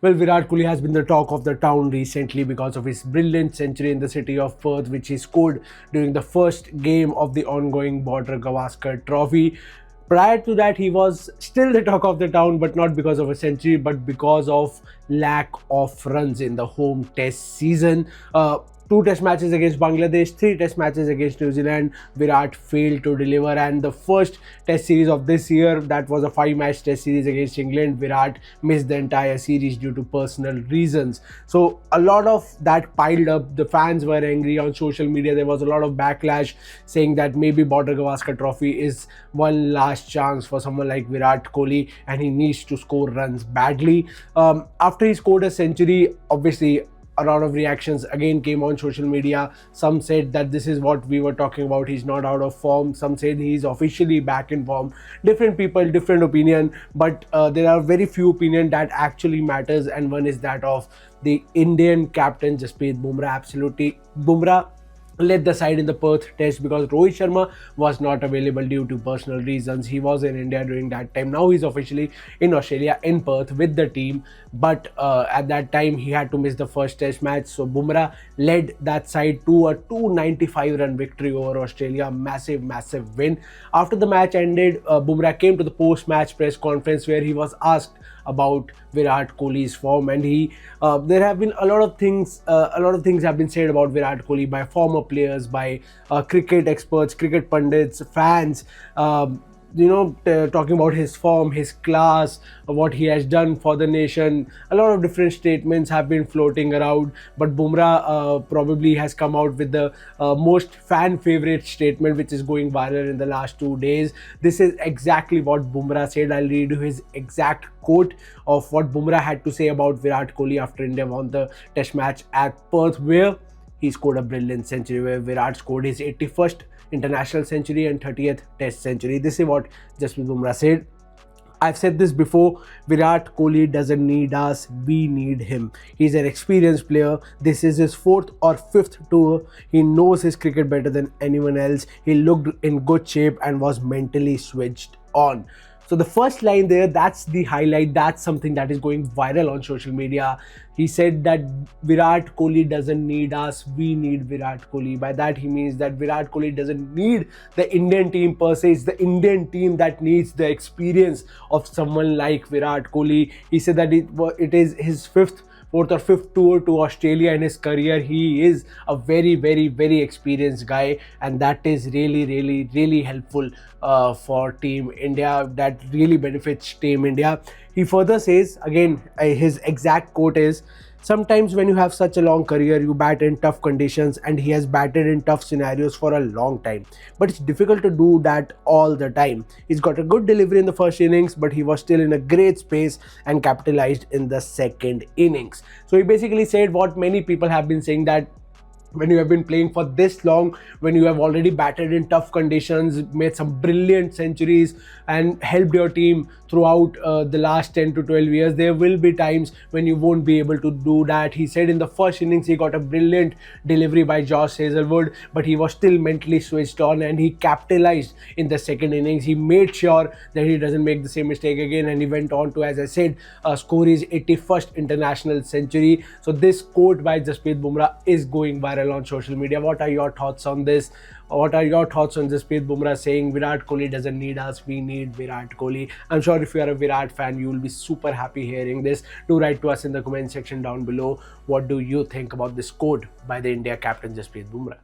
Well, Virat Kohli has been the talk of the town recently because of his brilliant century in the city of Perth, which he scored during the first game of the ongoing Border Gavaskar Trophy. Prior to that, he was still the talk of the town, but not because of a century, but because of lack of runs in the home test season. Two test matches against Bangladesh, three test matches against New Zealand, Virat failed to deliver. And the first test series of this year, that was a 5-match test series against England, Virat missed the entire series due to personal reasons. So a lot of that piled up. The fans were angry on social media. There was a lot of backlash saying that maybe Border Gavaskar Trophy is one last chance for someone like Virat Kohli and he needs to score runs badly. After he scored a century, obviously a lot of reactions again came on social media. Some said that this is what we were talking about, he's not out of form. Some said he's officially back in form. Different people, different opinion, but there are very few opinion that actually matters, and one is that of the Indian captain Jasprit Bumrah. Absolutely, Bumrah led the side in the Perth Test because Rohit Sharma was not available due to personal reasons. He was in India during that time. Now he's officially in Australia, in Perth with the team, but at that time he had to miss the first Test match. So Bumrah led that side to a 295-run victory over Australia. Massive win. After the match ended, Bumrah came to the post-match press conference where he was asked about Virat Kohli's form, and there have been a lot of things have been said about Virat Kohli by former players, by cricket experts, cricket pundits, fans, talking about his form, his class, what he has done for the nation. A lot of different statements have been floating around, but Bumrah probably has come out with the most fan favorite statement, which is going viral in the last 2 days. This is exactly what Bumrah said. I'll read you his exact quote of what Bumrah had to say about Virat Kohli after India won the test match at Perth, where he scored a brilliant century, where Virat scored his 81st international century and 30th test century. This is what Jasprit Bumrah said. I've said this before, Virat Kohli doesn't need us, we need him. He's an experienced player. This is his 4th or 5th tour. He knows his cricket better than anyone else. He looked in good shape and was mentally switched on. So the first line there, that's the highlight. That's something that is going viral on social media. He said that Virat Kohli doesn't need us, we need Virat Kohli. By that he means that Virat Kohli doesn't need the Indian team per se. It's the Indian team that needs the experience of someone like Virat Kohli. He said that it is his 4th or 5th tour to Australia in his career. He is a very experienced guy, and that is really helpful for Team India. That really benefits Team India. He further says, again, his exact quote is, sometimes when you have such a long career, you bat in tough conditions, and he has batted in tough scenarios for a long time. But it's difficult to do that all the time. He's got a good delivery in the first innings, but he was still in a great space and capitalized in the second innings. So he basically said what many people have been saying, that when you have been playing for this long, when you have already batted in tough conditions, made some brilliant centuries and helped your team throughout the last 10 to 12 years, there will be times when you won't be able to do that. He said in the first innings he got a brilliant delivery by Josh Hazlewood, but he was still mentally switched on and he capitalized in the second innings. He made sure that he doesn't make the same mistake again, and he went on to, as I said, score his 81st international century. So this quote by Jasprit Bumrah is going viral on social media. What are your thoughts on this? What are your thoughts on Jasprit Bumrah saying Virat Kohli doesn't need us, we need Virat Kohli? I'm sure if you are a Virat fan, you will be super happy hearing this. Do write to us in the comment section down below. What do you think about this quote by the India captain Jasprit Bumrah?